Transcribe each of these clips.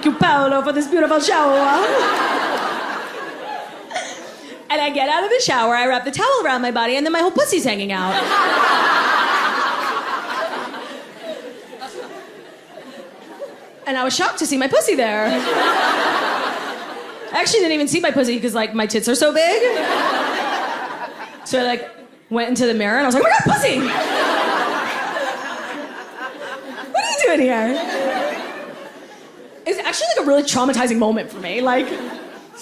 you, Paolo, for this beautiful shower. And I get out of the shower, I wrap the towel around my body, and then my whole pussy's hanging out. And I was shocked to see my pussy there. I actually didn't even see my pussy because, like, my tits are so big. So I, like, went into the mirror and I was like, oh my God, pussy! What are you doing here? It was actually, like, a really traumatizing moment for me. Like,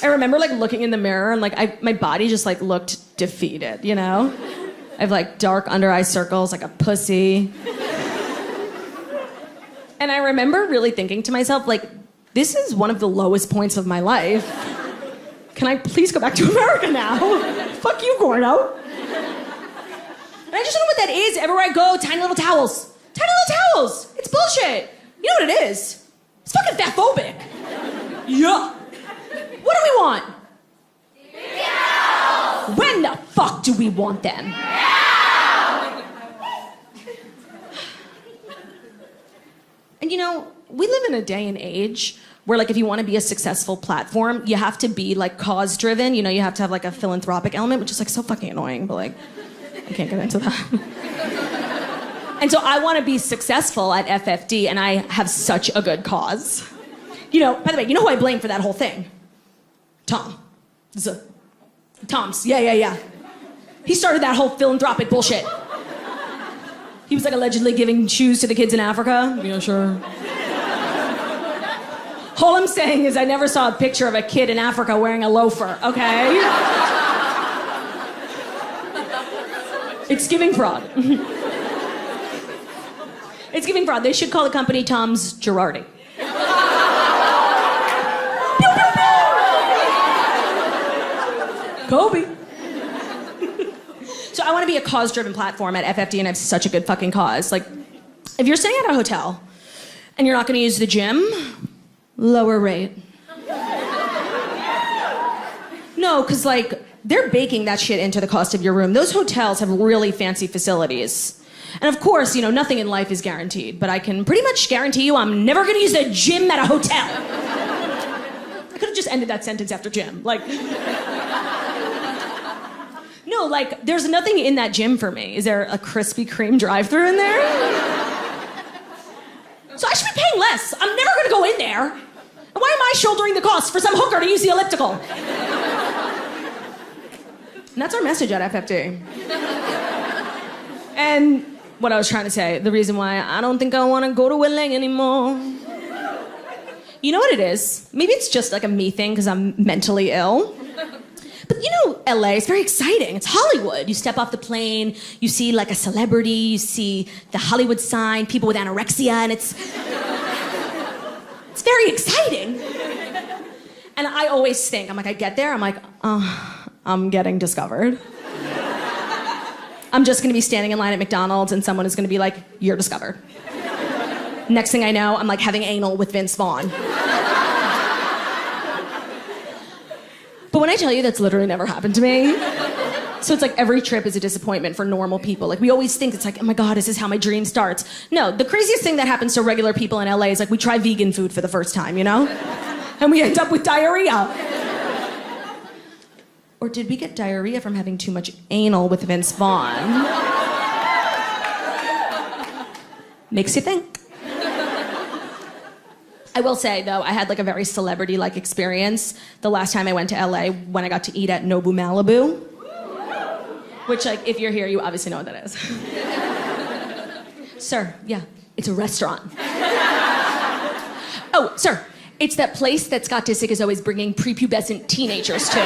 I remember, like, looking in the mirror and, like, my body just, like, looked defeated, you know? I have, like, dark under-eye circles, like a pussy. And I remember really thinking to myself, like, this is one of the lowest points of my life. Can I please go back to America now? Fuck you, Gordo. And I just don't know what that is. Everywhere I go, tiny little towels. Tiny little towels. It's bullshit. You know what it is? It's fucking fatphobic. Yeah. What do we want? Now. When the fuck do we want them? Now. And you know, we live in a day and age where, like, if you want to be a successful platform, you have to be, like, cause-driven. You know, you have to have, like, a philanthropic element, which is, like, so fucking annoying, but, like, I can't get into that. And so I want to be successful at FFD, and I have such a good cause. You know, by the way, you know who I blame for that whole thing? Tom. Tom's. Yeah. He started that whole philanthropic bullshit. He was, like, allegedly giving shoes to the kids in Africa. Yeah, sure. All I'm saying is I never saw a picture of a kid in Africa wearing a loafer, okay? It's giving fraud. It's giving fraud. They should call the company Tom's Girardi. Kobe. So I want to be a cause-driven platform at FFD, and I have such a good fucking cause. Like, if you're staying at a hotel and you're not going to use the gym, lower rate. No, because, like, they're baking that shit into the cost of your room. Those hotels have really fancy facilities. And of course, you know, nothing in life is guaranteed, but I can pretty much guarantee you I'm never going to use the gym at a hotel. I could have just ended that sentence after gym. Like... No, like, there's nothing in that gym for me. Is there a Krispy Kreme drive-thru in there? So I should be paying less. I'm never gonna go in there. And why am I shouldering the cost for some hooker to use the elliptical? And that's our message at FFD. And what I was trying to say, the reason why I don't think I want to go to LA anymore. You know what it is? Maybe it's just like a me thing because I'm mentally ill. But you know, LA is very exciting. It's Hollywood. You step off the plane, you see like a celebrity, you see the Hollywood sign, people with anorexia, and it's very exciting. And I always think, I'm like, I get there, I'm like, oh, I'm getting discovered. I'm just gonna be standing in line at McDonald's and someone is gonna be like, you're discovered. Next thing I know, I'm like having anal with Vince Vaughn. But when I tell you, that's literally never happened to me. So it's like every trip is a disappointment for normal people. Like, we always think it's like, oh my God, this is how my dream starts. No, the craziest thing that happens to regular people in LA is like we try vegan food for the first time, you know? And we end up with diarrhea. Or did we get diarrhea from having too much anal with Vince Vaughn? Makes you think. I will say, though, I had like a very celebrity-like experience the last time I went to LA when I got to eat at Nobu Malibu. Which, like, if you're here, you obviously know what that is. Sir, yeah, it's a restaurant. Oh, sir, it's that place that Scott Disick is always bringing prepubescent teenagers to.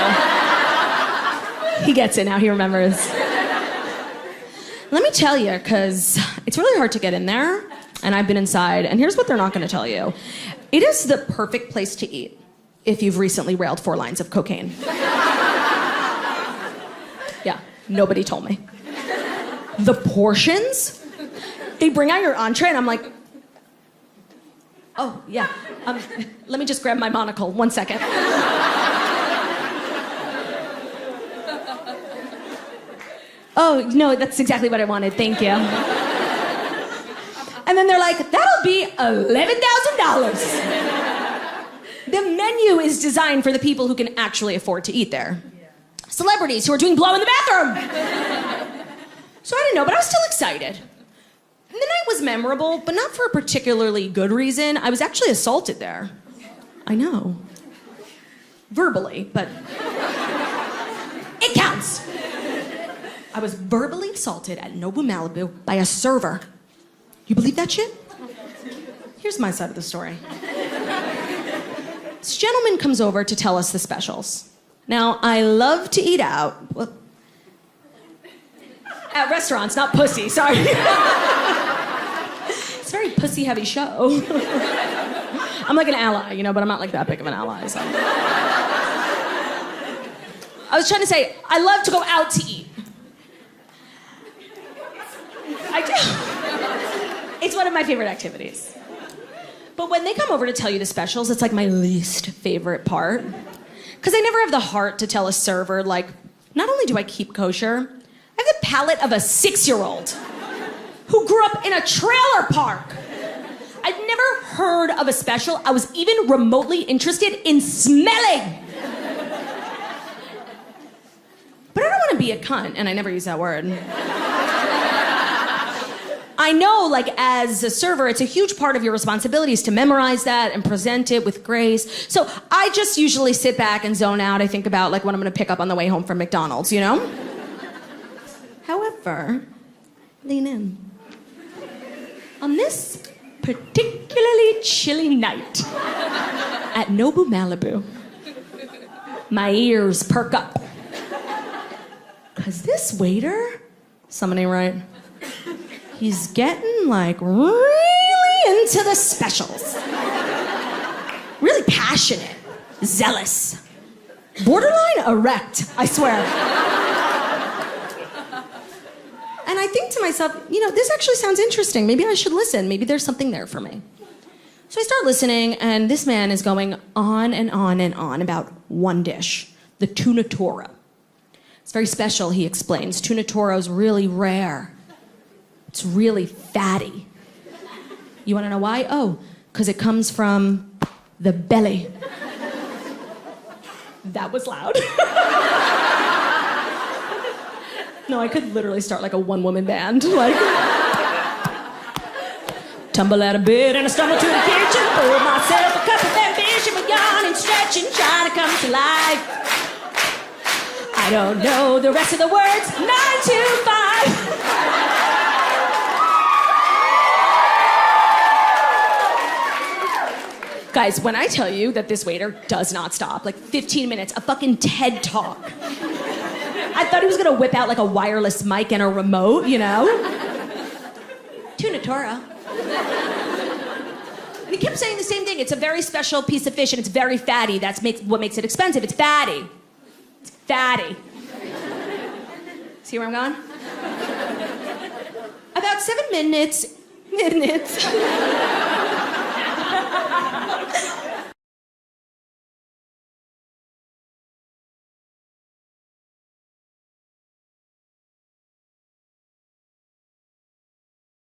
He gets it now, he remembers. Let me tell you, because it's really hard to get in there, and I've been inside, and here's what they're not going to tell you. It is the perfect place to eat if you've recently railed 4 lines of cocaine. Yeah, nobody told me. The portions? They bring out your entree, and I'm like, oh, yeah. Let me just grab my monocle. 1 second. Oh, no, that's exactly what I wanted. Thank you. And then they're like, that'll be $11,000. menu is designed for the people who can actually afford to eat there. Celebrities who are doing blow in the bathroom. So I didn't know, but I was still excited. And the night was memorable, but not for a particularly good reason. I was actually assaulted there. I know. Verbally, but it counts. I was verbally assaulted at Nobu Malibu by a server. You believe that shit? Here's my side of the story. This gentleman comes over to tell us the specials. Now, I love to eat out. Well, at restaurants, not pussy, sorry. It's a very pussy-heavy show. I'm like an ally, you know, but I'm not like that big of an ally, so. I was trying to say, I love to go out to eat. I do. It's one of my favorite activities. But when they come over to tell you the specials, it's like my least favorite part. Because I never have the heart to tell a server, like, not only do I keep kosher, I have the palate of a 6-year-old who grew up in a trailer park. I'd never heard of a special I was even remotely interested in smelling. But I don't want to be a cunt, and I never use that word. I know, like, as a server, it's a huge part of your responsibilities to memorize that and present it with grace. So I just usually sit back and zone out. I think about, like, what I'm going to pick up on the way home from McDonald's, you know? However, lean in. On this particularly chilly night at Nobu Malibu, my ears perk up. Because this waiter, something ain't right. He's getting, like, really into the specials. Really passionate, zealous, borderline erect, I swear. And I think to myself, you know, this actually sounds interesting. Maybe I should listen. Maybe there's something there for me. So I start listening, and this man is going on and on and on about one dish, the tuna toro. It's very special, he explains. Tuna toro's really rare. It's really fatty. You want to know why? Oh, because it comes from the belly. That was loud. No, I could literally start like a one-woman band. Like, tumble out of bed and I stumble to the kitchen, pour myself a cup of ambition, but yawning, stretching, trying to come to life. I don't know the rest of the words. 9 to 5. Guys, when I tell you that this waiter does not stop, like 15 minutes, a fucking TED Talk. I thought he was gonna whip out like a wireless mic and a remote, you know? Tuna toro. And he kept saying the same thing. It's a very special piece of fish and it's very fatty. That's what makes it expensive. It's fatty. It's fatty. See where I'm going? About 7 minutes.